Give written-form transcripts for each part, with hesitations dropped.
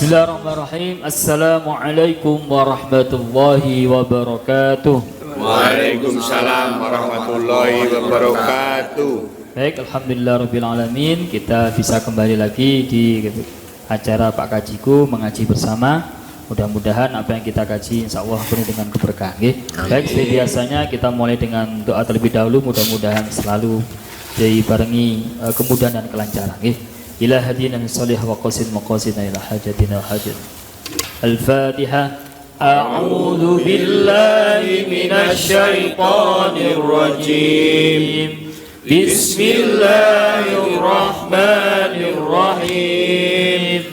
Bismillahirrahmanirrahim. Assalamualaikum warahmatullahi wabarakatuh. Waalaikumsalam warahmatullahi wabarakatuh. Baik, alhamdulillahirabbil alamin. Kita bisa kembali lagi di acara Pak Kajiku mengaji bersama. Mudah-mudahan apa yang kita kaji insyaallah penuh dengan keberkahan. Baik, seperti biasanya kita mulai dengan doa terlebih dahulu. Mudah-mudahan selalu dibarengi kemudahan dan kelancaran. Ila hadina min salih wa qasid maqasidna ila hajatina hajat. Al-Fatihah. A'udzu billahi minasy syaithanir rajim. Bismillahirrahmanirrahim.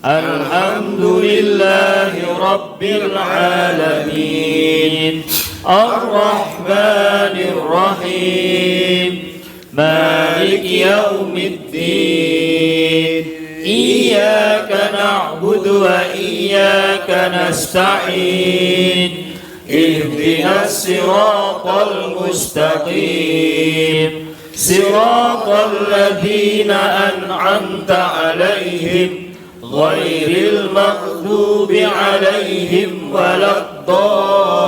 Alhamdulillahi rabbil alamin. Ar-Rahmanir Rahim. مالك يوم الدين إياك نعبد وإياك نستعين اهدنا الصراط المستقيم صراط الذين أنعمت عليهم غير المغضوب عليهم ولا الضالين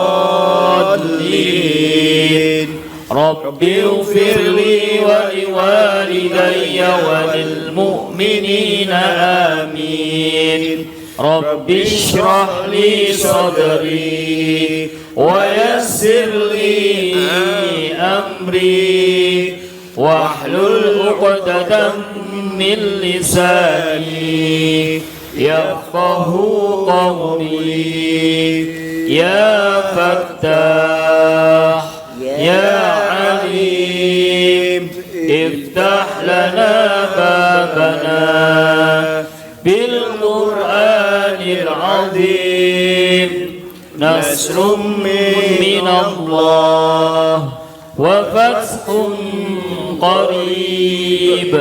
رب اغفر لي ولوالدي وللمؤمنين آمين رب اشرح لي صدري ويسر لي أمري واحلل عقدة من لساني يفقه قولي يا فتاح يا عليم افتح لنا بابنا بالقرآن العظيم نصر من الله وفتح قريب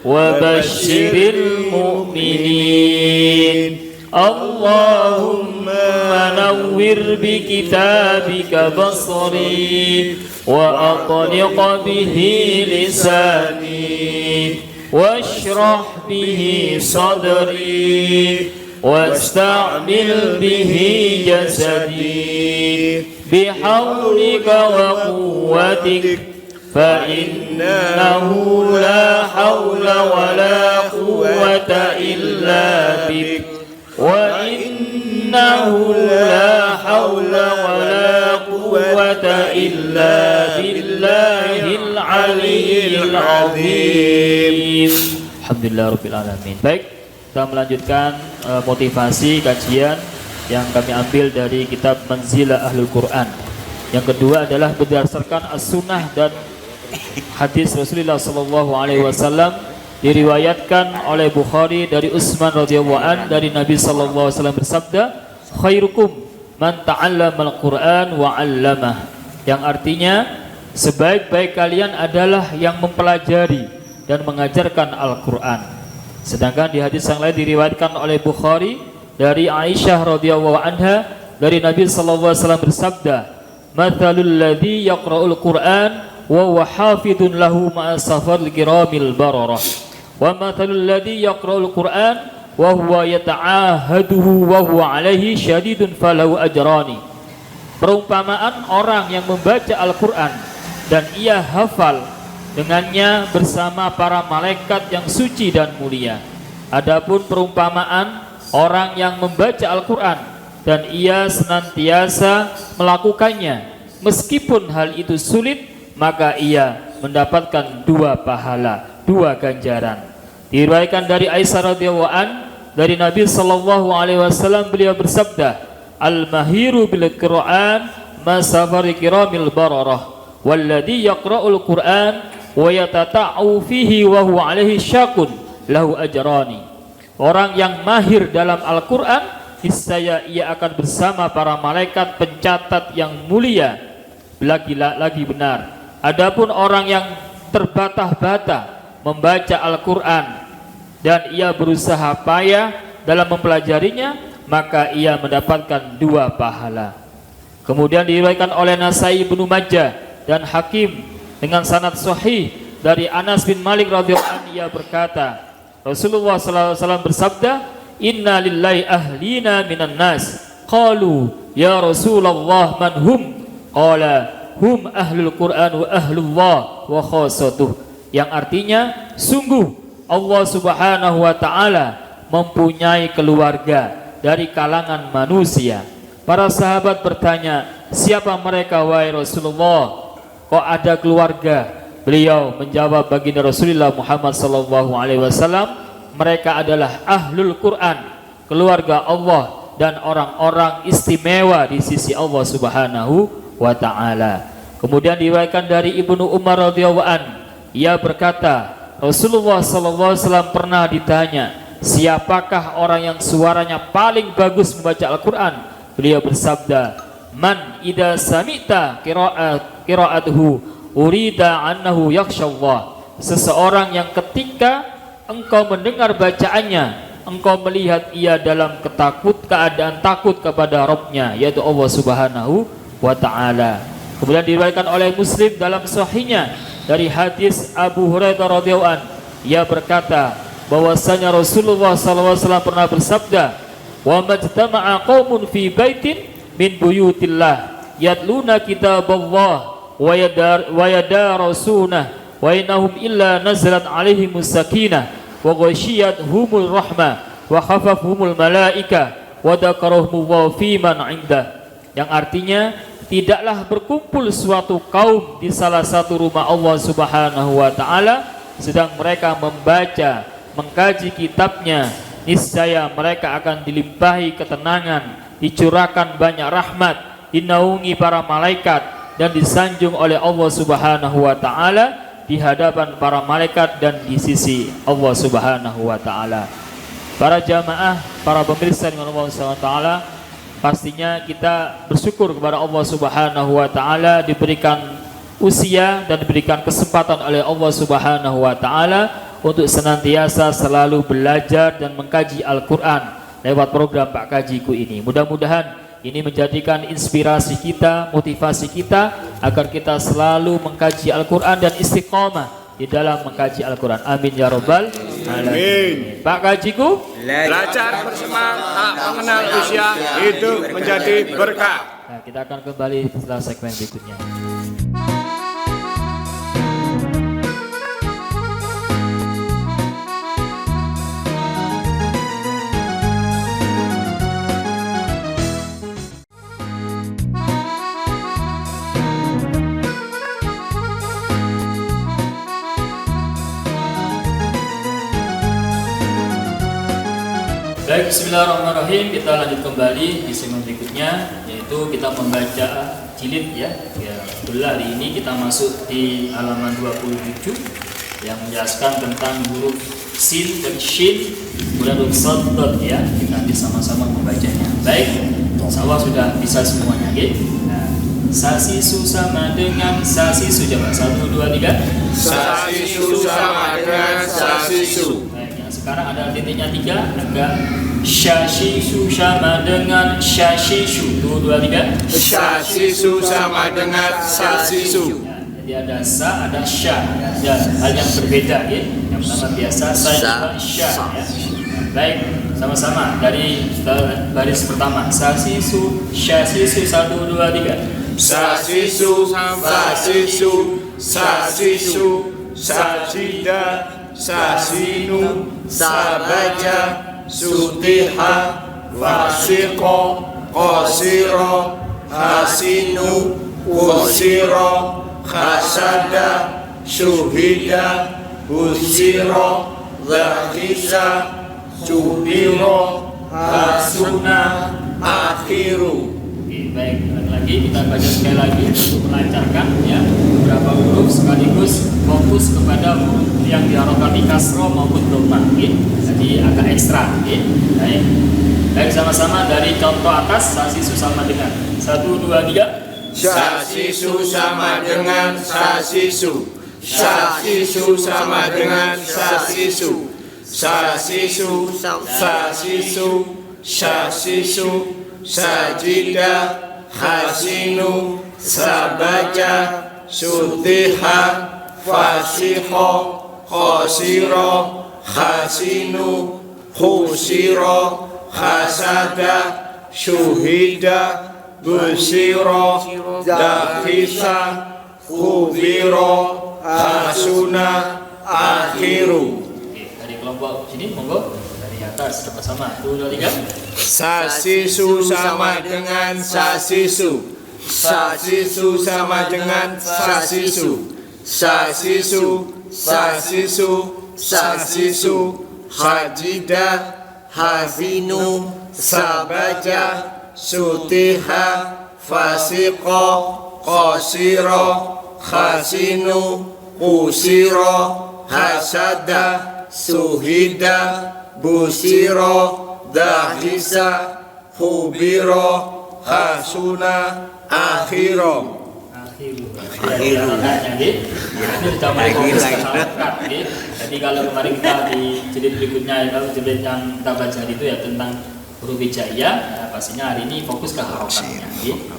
وبشر المؤمنين اللهم نور بكتابك بصري وأطلق به لساني واشرح به صدري واستعمل به جسدي بحولك وقوتك فإنه لا حول ولا قوة إلا بك وإنه لا حول ولا قوة إلا بالله العلي العظيم. Alhamdulillahirabbil alamin. Baik, kita melanjutkan motivasi kajian yang kami ambil dari kitab Manzilah Ahlul Quran. Yang kedua adalah berdasarkan as-sunnah dan hadis Rasulullah SAW. Diriwayatkan oleh Bukhari dari Utsman radhiyallahu an dari Nabi sallallahu alaihi wasallam bersabda, khairukum man ta'allama al-Qur'an wa 'allamah. Yang artinya sebaik-baik kalian adalah yang mempelajari dan mengajarkan Al-Qur'an. Sedangkan di hadis yang lain diriwayatkan oleh Bukhari dari Aisyah radhiyallahu anha dari Nabi sallallahu alaihi wasallam bersabda, mathalul ladzi yaqra'ul Qur'an wa huwa hafidun lahu ma'a safaril kiramil bararah. Wa mathalul ladzi yaqra'ul Qur'an wa huwa yata'ahaduhu wa huwa 'alaihi syadidun falahu ajrani. Perumpamaan orang yang membaca Al-Qur'an dan ia hafal dengannya bersama para malaikat yang suci dan mulia. Adapun perumpamaan orang yang membaca Al-Qur'an dan ia senantiasa melakukannya meskipun hal itu sulit, maka ia mendapatkan dua pahala, dua ganjaran. Diriwayatkan dari Aisyah radhiyallahu an dari Nabi sallallahu alaihi wasallam, beliau bersabda, al-mahiru bil Qur'an masafari kiramil bararah walladhi yaqra'ul Qur'an wa yatata'u fihi wa huwa alaihi syakun lahu ajrani. Orang yang mahir dalam Al-Qur'an, niscaya ia akan bersama para malaikat pencatat yang mulia lagi benar. Adapun orang yang terbata-bata membaca Al-Qur'an dan ia berusaha payah dalam mempelajarinya, maka ia mendapatkan dua pahala. Kemudian diriwayatkan oleh Nasai, Ibnu Majah dan Hakim dengan sanad sahih dari Anas bin Malik radhiyallahu anhu, ia berkata, Rasulullah sallallahu alaihi wasallam bersabda, inna lillahi ahlina minan nas. Qalu ya Rasulullah man hum? Qala hum ahlul Qur'an wa ahlullah wa khassatuh. Yang artinya sungguh Allah Subhanahu wa taala mempunyai keluarga dari kalangan manusia. Para sahabat bertanya, siapa mereka wahai Rasulullah? Kok ada keluarga? Beliau menjawab baginda Rasulullah Muhammad sallallahu alaihi wasallam, mereka adalah ahlul Quran, keluarga Allah dan orang-orang istimewa di sisi Allah Subhanahu wa taala. Kemudian diriwayatkan dari Ibnu Umar radhiyallahu an, ia berkata, Rasulullah sallallahu alaihi wasallam pernah ditanya, siapakah orang yang suaranya paling bagus membaca Al-Qur'an? Beliau bersabda, man idza sami'ta qira'atuhu urida annahu yakhshallah. Seseorang yang ketika engkau mendengar bacaannya, engkau melihat ia dalam keadaan takut kepada Rabb-Nya, yaitu Allah Subhanahu wa taala. Kemudian diriwayatkan oleh Muslim dalam sahihnya dari hadis Abu Hurairah radhiyallahu an, ia berkata bahwasanya Rasulullah sallallahu alaihi wasallam pernah bersabda, wa majtama'a qaumun fi baitin min buyutillah yatluna kitaballah wa yadarasuna wa innahum illa nazalat alaihimus sakinah wa ghashiyatuhumur rahmah wa khafafahumul malaika wa dzakarahumullahu fi man 'indah. Yang artinya tidaklah berkumpul suatu kaum di salah satu rumah Allah Subhanahu wa taala sedang mereka membaca, mengkaji kitabnya, niscaya mereka akan dilimpahi ketenangan, dicurahkan banyak rahmat, dinaungi para malaikat dan disanjung oleh Allah Subhanahu wa taala di hadapan para malaikat dan di sisi Allah Subhanahu wa taala. Para jamaah, para pemirsa dengan Allah Subhanahu wa taala, pastinya kita bersyukur kepada Allah Subhanahu wa taala diberikan usia dan diberikan kesempatan oleh Allah Subhanahu wa taala untuk senantiasa selalu belajar dan mengkaji Al-Qur'an lewat program Pak Kajiku ini. Mudah-mudahan ini menjadikan inspirasi kita, motivasi kita agar kita selalu mengkaji Al-Qur'an dan istiqomah di dalam mengkaji Al-Qur'an. Amin ya rabbal alamin. Pak Kajiku, Belajar bersemangat, mengenal usia itu menjadi berkah. nah, kita akan kembali setelah segmen berikutnya. Baik, bismillahirrahmanirrahim. Kita lanjut kembali di segmen berikutnya, yaitu kita membaca jilid ya. Alhamdulillah hari ini kita masuk di halaman 27 yang menjelaskan tentang huruf sin dan shin, kemudian huruf sad ya. Kita nanti sama-sama membacanya. Baik, insyaallah sudah bisa semuanya, ya. Nah, sasisu sama dengan sasisu, coba 1 2 3. Sasisu sama dengan sasisu. Sekarang ada titiknya 3, agak syashisu sama dengan syashisu. 2 2 3. Sasisu sama dengan sasisu. Ya, jadi ada sa, ada sya. Ya, hal yang berbeda ya. Yang pertama biasa sa, juga sya ya. Baik, sama-sama dari baris pertama. Sasisu, syashisu 1 2 3. Sasisu, sasisu, sasisu, sajida, sasinu, sabaja, sutiha, wasiqo, qasiro, hasinu, usiro, khasada, syuhida, usiro, zakisa, jubiro, hasuna, akhiru. Oke, baik, lagi kita baca sekali lagi untuk melancarkan ya beberapa huruf sekaligus fokus kepada huruf yang diharokati kasro maupun dhamma. Jadi agak ekstra. Baik, baik, sama-sama dari contoh atas. Sasisu sama dengan 1 2 3. Sasisu sama dengan sasisu. Sasisu sama dengan sasisu. Sasisu, sasisu, sasisu, sajida, hasinu, sabaja, sutiha, fasiho, khosiro, hasinu, khusira, hasada, syuhida, busira, dakhisa, khubira, hasuna, akhiru. Dari kelompok sini monggo dari atas sama-sama 1, 2, 3. Sasisu sama dengan sasisu. Sasisu sama dengan sasisu. Sasisu, sasisu, sasisu. Hajida, hazinu, sabaja, sutiha, fasiqo, qasiro, khasinu, usiro, hasada, suhida, busiro, dahisa, khubiro, hasuna, akhiro. Ini sudah mulai fokus ke harokat. Jadi kalau kemarin kita di jilid berikutnya, kalau jilid yang kita baca itu ya tentang huruf hijaiyah, nah, pastinya hari ini fokus ke harokatnya.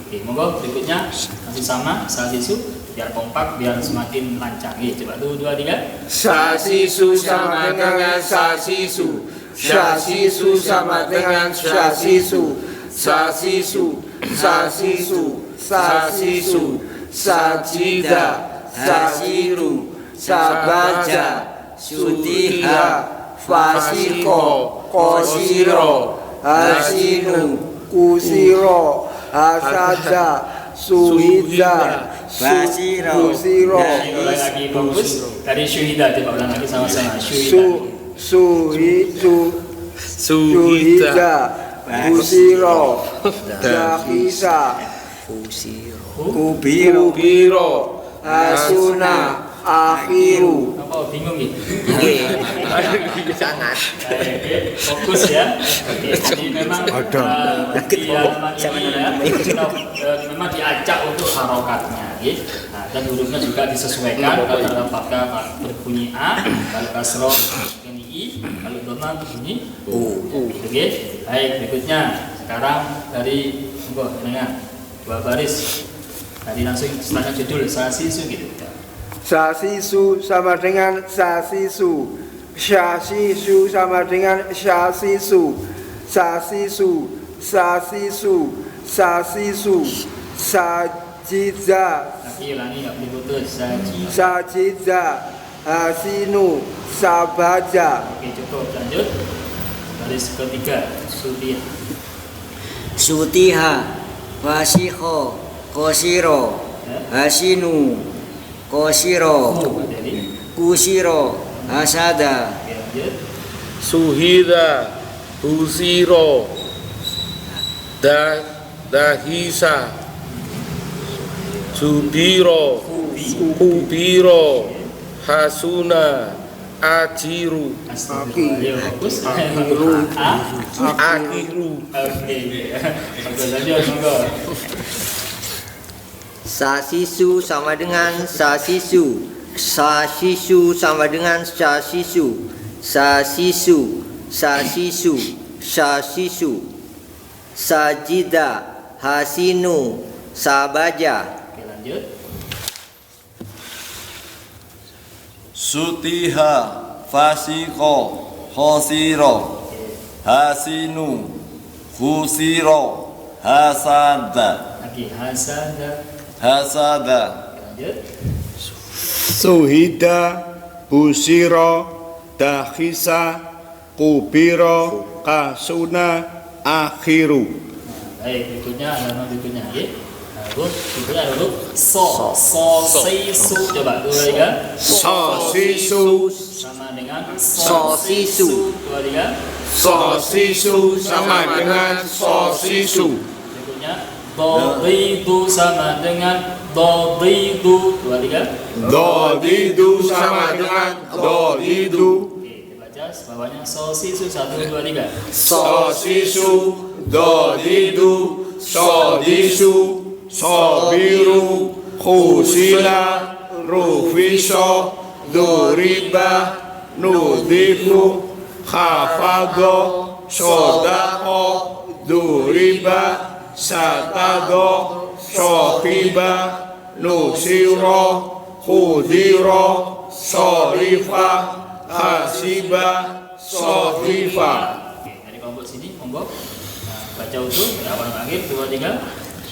Oke, monggo berikutnya masih sama sasisu, biar kompak, biar semakin lancar. Coba 1, 2, 3. Sasisu sama dengan sasisu. Sasisu sama dengan sasisu. Sasisu, sasisu, sasisu. Sajida, sasiru, sabaja, sutiha, fasiko, kosiro, hasinu, kusiro, hasada, suhida, basiro. Ulang lagi fokus dari syuhida, coba ulang lagi sama-sama. Suhida, kusiro, dakhisa, kubiro, hasuna, akhiru. Apa bingung gitu? Sangat. Fokus ya. Oke, jadi memang bagi halaman ini ya, kita memang diajak untuk harokatnya, gitu. Nah, dan hurufnya juga disesuaikan. Kalau dalam fathah berbunyi A, kalau kasroh berbunyi I, kalau dhamma berbunyi U. Gitu, gitu. Baik, berikutnya sekarang dari dengan 2 baris. Tadi langsung setelah judul sasisu gitu. Sasisu sama dengan sasisu. Sasisu sama dengan sasisu. Sasisu, sasisu, sasisu. Sajida. Lagi ulangi nggak boleh putus. Sajida, hasinu, sabaja. Oke, cukup. Lanjut. Baris ketiga, sutiha. Sutiha, wasikho, kosiro, hasinu, kosiro, kusiro, hasada. Oke, lanjut. Suhida, busiro, dahisa, subiro, kubiro, hasuna, ajiru, Fokus. akhiru. Oke. Lanjut, monggo. Sasisu sama dengan sasisu. Sasisu sama dengan sasisu. Sasisu, sasisu, sasisu. Sajida, hasinu, sabaja. Oke, lanjut. Sutiha, fasiko, khosiro, hasinu, khusiro, hasada, Lagi hasada. hasada. Oke, lanjut. Suhida, busiro, dakhisa, kubiro, kasuna, akhiru. Baik, berikutnya halaman berikutnya ya. Huruf berikutnya ada huruf so, sisu. Coba 2, 3. Sosisu, Sama dengan Sosisu. 2, 3. sosisu sama dengan sosisu. Berikutnya dodidu sama dengan dodidu. 2, 3. Dodidu sama dengan dodidu. Oke, dibaca bawahnya sosisu 1, 2, 3. Sosisu, dodidu, sodisu, sobiru, khusila, rufiso, duriba, nudifu, khafado, sodako, duriba, satado, sohiba, nusiro, khudiro, sorifa, hasiba, Sohifa. Oke, dari kelompok sini, monggo. Nah, baca utuh, dari awal sampai akhir, 2, 3.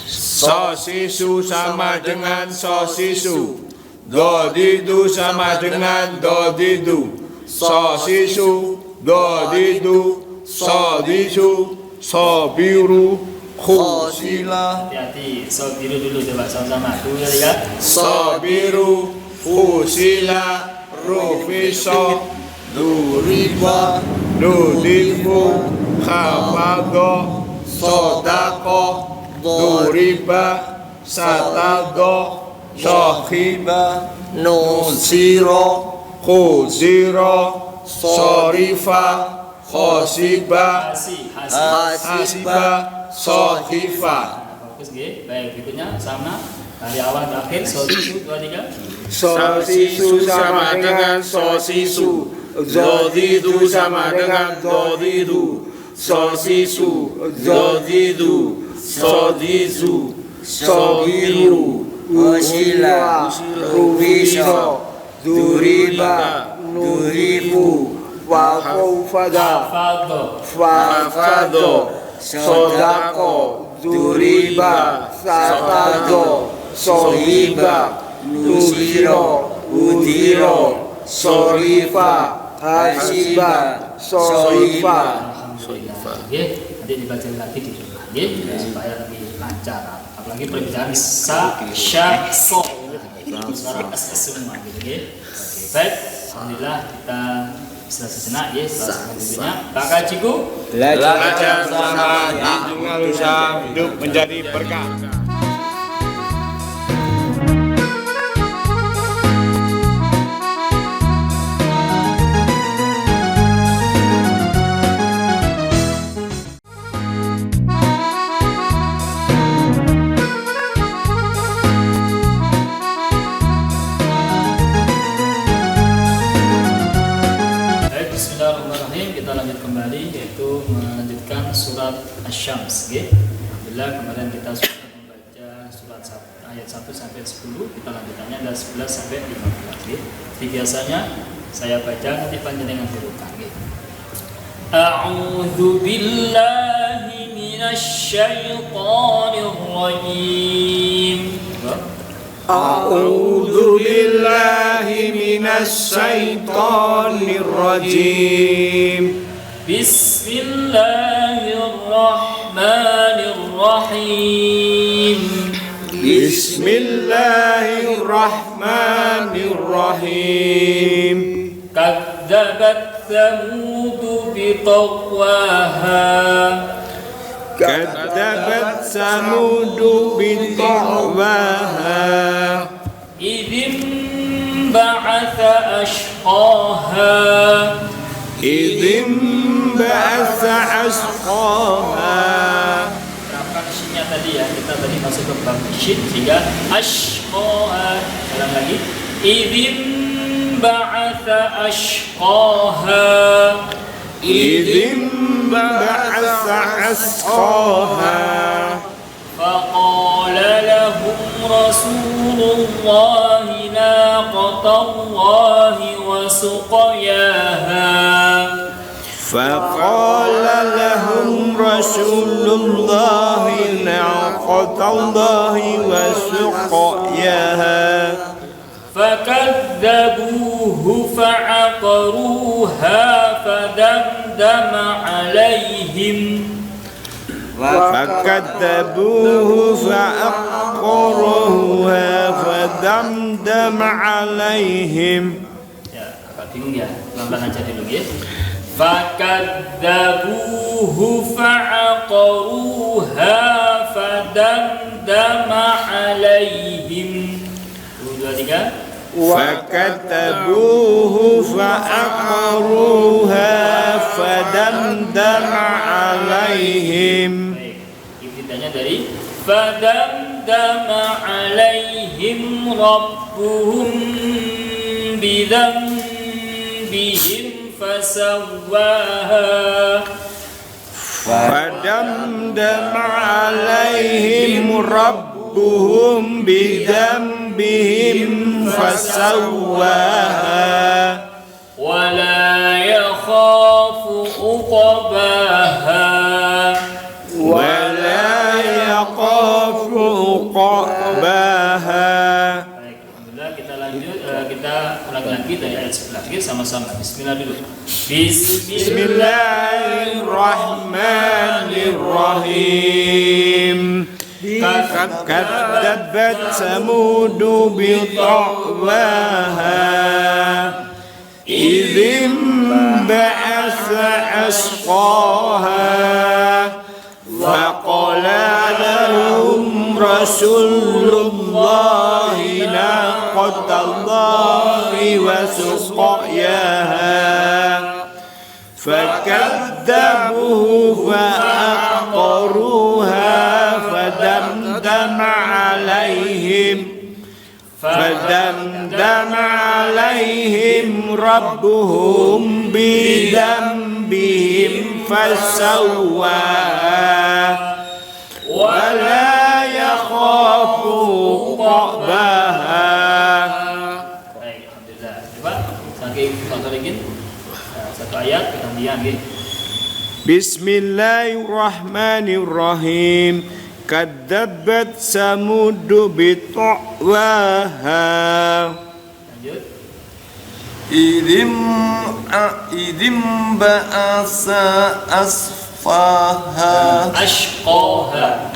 Sosisu sama dengan sosisu. Dodidu sama dengan dodidu. Sosisu, dodidu, sodisu, sobiru, khusila. Hati-hati, sobiru dulu coba sama-sama. 2, 3. Sobiru, khusila, rufiso, duriba, dudifu, khafado, sodako, duriba, satado, sohiba, Nusiro. khuziro, sorifa, khosiba, hasiba, sohifa. Fokus, nggih. Baik, berikutnya sama. Dari awal ke akhir, sosisu, 2, 3. Sosisu sama dengan sosisu. Dodidu sama dengan dodidu. Sosisu, dodidu, sodisu, sobiru, usila, rufiso, duriba, durifu, wakufada, fafado, sodako, duriba, satado, sohiba, nusiro, udiro, sorifa, hasiba, sohifa. Nggih, nanti dibaca lagi di rumah, nggih, supaya lebih lancar. Apalagi perbicaraan sa, sya, so. Suara S semua gitu, nggih. Oke, baik. Alhamdulillah kita setelah sejenak ya, setelah selanjutnya Pak Kajiku Belajar sama hidupnya lusa hidup menjadi berkah. Bismillahirrahmanirrahim. Kita lanjut kembali, yaitu melanjutkan surat Asy-Syams. Alhamdulillah kemarin kita sudah membaca surat ayat 1 sampai 10. Kita lanjutannya adalah 11 sampai 15. Jadi biasanya saya baca, nanti panjenengan tirukan. A'udzu billahi minasy syaithanir rajim. A'udzu billahi minasy syaithanir rajim. Bismillahirrahmanirrahim. Bismillahirrahmanirrahim. Kadzabat Tsamud biṭagwaha. Kadzabat Samudu biṭagwaha. Idzin ba'atsa ashqaha. Idzin ba'atsa ashqaha. Terapkan syinya tadi ya, kita tadi masuk ke bab syin sehingga ashqaha. Ulang lagi. Idzin ba'atsa ashqaha. Idzin ba'atsa ashqaha. فقال لهم رسول الله ناقة الله وسقياها. فقال لهم رسول الله ناقة الله وسقياها. فكذبوه فعقروها فدمدم عليهم. فكذبوه فعقروها فدمدم عليهم. Ya, agak bingung ya, pelan-pelan aja dulu ya. Fakadzabuhu fa'aqaruha fadamdama alaihim. 2, 3. فكذبوه فعقروها فدمدم عليهم. Ibtidanya dari fadamdama alaihim rabbuhum bidzambihim fasawwaha. فدمدم عليهم ربهم بذنبهم فسواها. ولا يخاف uqbaha. Baik, alhamdulillah kita lanjut, kita ulangi lagi dari ayat sebelah kiri sama-sama. Bismillah dulu. Bismillahirrahmanirrahim. Kadzabat Samud bi ta'waha idzim ba'atsa asqaha faqala lahum rasulullahi naqatallahi wa suqyaha fakadzabuhu fa'aqaruha فدمدم عليهم ربهم بذنبهم فسواها ولا يخاف عقباها. Baik, alhamdulillah. Coba saking tontonin satu ayat kemudian nggih. Bismillahirrahmanirrahim. Kadzabat Samud bi ta'waha. Lanjut. Idim ba'asa asfaha Ashqaha.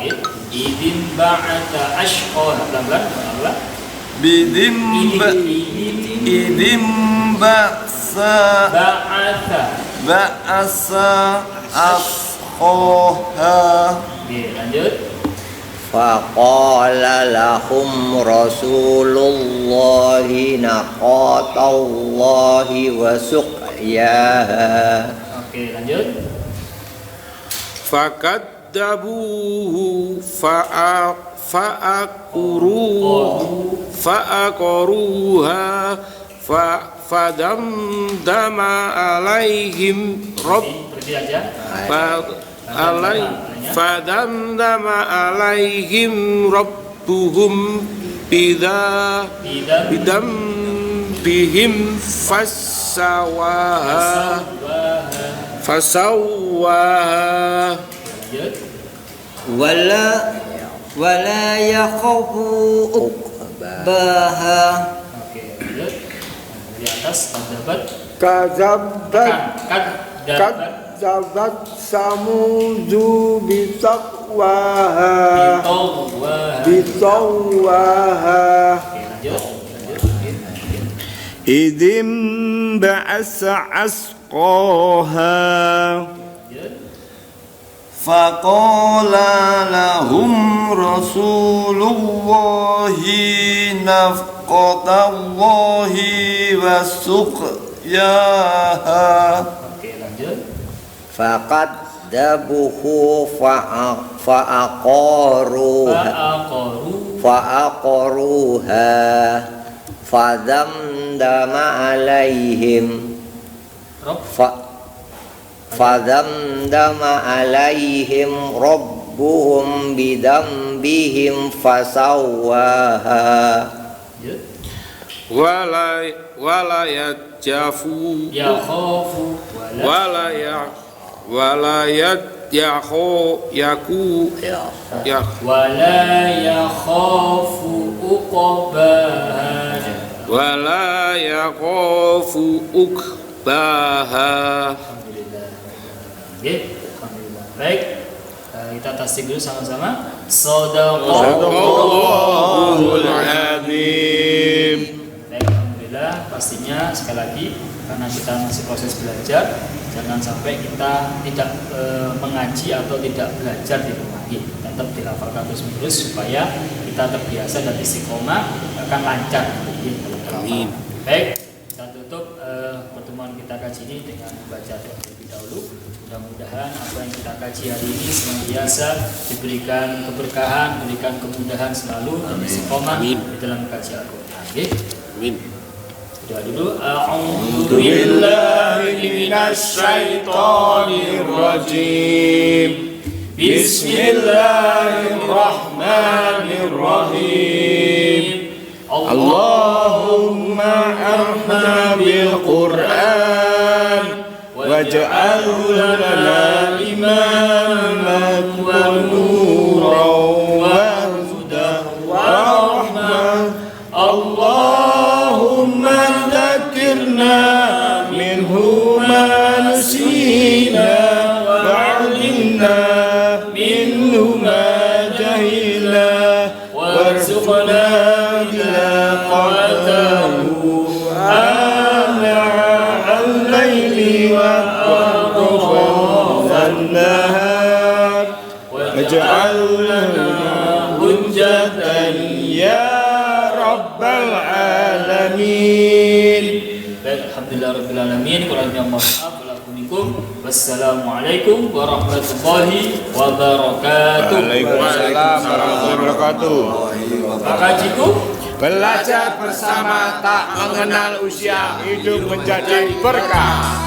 Idin ba'ata ashqaha. Pelan-pelan. Idim ba'asa ba'asa asfaha. Oke, lanjut. Faqala lahum rasulullahi naqatallahi wa suqyaha. Oke, lanjut. Fakadzabuhu fa'aqaruha fadamdama alaihim Berhenti aja. fadamdama alaihim rabbuhum bidambihim fasawwaha. Lanjut. Wala yakhafu uqbaha. Oke, lanjut. Di atas kadzabat. Kadzabat Samud bi taqwaha. Oke, lanjut. Idzim ba'asa asqaha. Faqala lahum rasulullahi naqatallahi wa suqyaha. Oke, lanjut. Fakadzabuhu fa'aqaruha fadamdama alaihim rabbuhum bidambihim fasawwaha. Wala yajafu Yakhafu wala yaku wala yakhafu uqbaha. wala yakhafu ukbaha. Alhamdulillah. Oke, alhamdulillah. Baik. Kita tasdik dulu sama-sama. Sadaqallahul azim. Baik, alhamdulillah. Pastinya sekali lagi karena kita masih proses belajar, jangan sampai kita tidak mengaji atau tidak belajar di rumah ini. Tetap dilafalkan terus-menerus supaya kita terbiasa dan istiqomah akan lancar. Amin. Baik, kita tutup pertemuan kita kaji ini dengan membaca doa terlebih dahulu. Mudah-mudahan apa yang kita kaji hari ini senantiasa diberikan keberkahan, diberikan kemudahan selalu dan istiqomah di dalam kaji Al-Quran. Amin. Doa dulu. A'udzu billahi minasy syaithanir rajim. Bismillahirrahmanirrahim. Allahumma arhamna bil Qur'an waj'alhu lana imaman wa nuran wa warzuqna tilawatahu ana al-laili wa atrafan nahar waj'al lana hujjatan ya rabbal alamin. Alhamdulillah rabbil alamin. Kurangnya maaf. Wassalamualaikum warahmatullahi wabarakatuh. Waalaikumsalam warahmatullahi wabarakatuh. Makajiku Belajar bersama tak mengenal usia, hidup menjadi berkah.